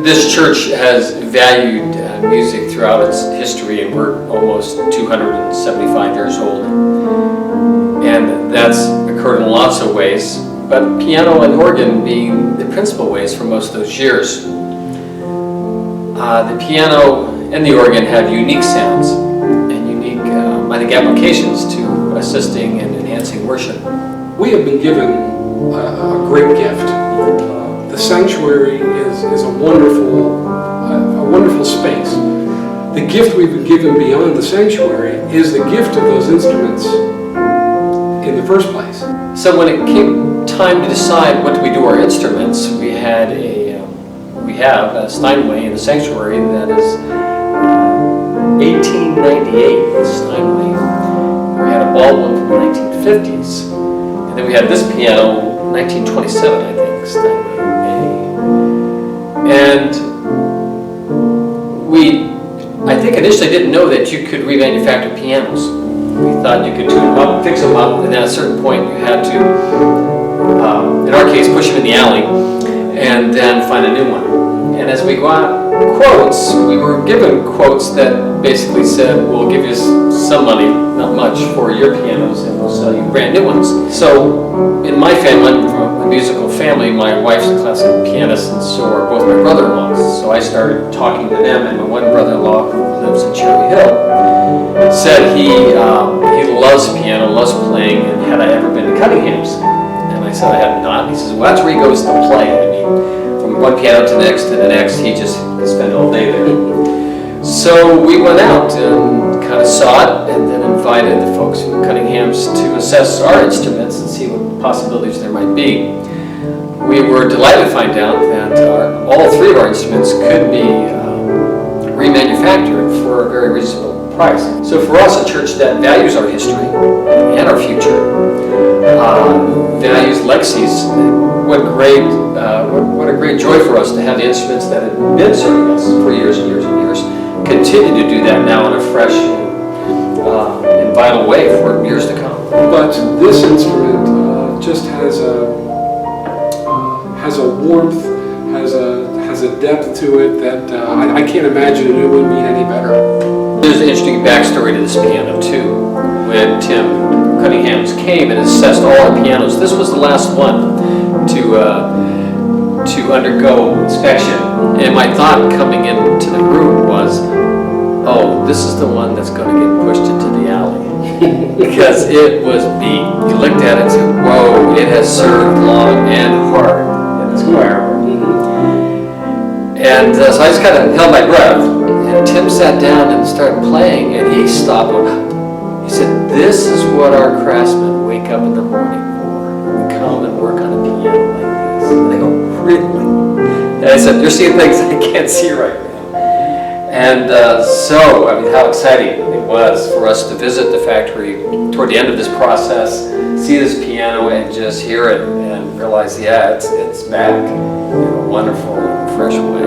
This church has valued music throughout its history, and we're almost 275 years old. And that's occurred in lots of ways, but piano and organ being the principal ways for most of those years. The piano and the organ have unique sounds and unique, I think, applications to assisting and enhancing worship. We have been given a great gift. The sanctuary is a wonderful space. The gift we've been given beyond the sanctuary is the gift of those instruments in the first place. So when it came time to decide what do we do our instruments, we have a Steinway in the sanctuary that is 1898 Steinway. We had a Baldwin from the 1950s, and then we had this piano 1927, I think, Steinway A. And I think initially didn't know that you could remanufacture pianos. We thought you could tune them up, fix them up, and then at a certain point you had to, in our case, push them in the alley and then find a new one. And as we got quotes, we were given quotes that basically said, we'll give you some money, not much, for your pianos, and we'll sell you brand new ones. So in my family, I'm from a musical family, my wife's a classical pianist, and so are both my brother-in-laws. So I started talking to them, and my one brother-in-law, who lives in Cherry Hill, said he loves piano, loves playing, and had I ever been to Cunningham's? And I said I had not. He says, well, that's where he goes to play. I mean, from one piano to the next to the next, he just could spend all day there. So we went out and kind of saw it, and then invited the folks from Cunningham's to assess our instruments and see what possibilities there might be. We were delighted to find out that all three of our instruments could be remanufactured for a very reasonable price. So for us, a church that values our history and our future, values legacies, what a great joy for us to have the instruments that have been serving us for years and years and years continue to do that now in a fresh and vital way for years to come. But this instrument just has a warmth, has a depth to it that I can't imagine it would be any better. There's an interesting backstory to this piano too. When Tim Cunningham's came and assessed all our pianos, this was the last one to undergo inspection. And my thought coming into the room was, oh, this is the one that's going to get pushed into the alley. Because it was beat. You looked at it and said, whoa, it has served long and hard in this choir. And so I just kind of held my breath. And Tim sat down and started playing, and he stopped. He said, this is what our craftsmen wake up in the morning for. We come and work on a piano like this. And they go, really? And I said, you're seeing things I can't see right now. And so, I mean, how exciting it was for us to visit the factory toward the end of this process, see this piano and just hear it and realize, yeah, it's back in a wonderful, fresh way.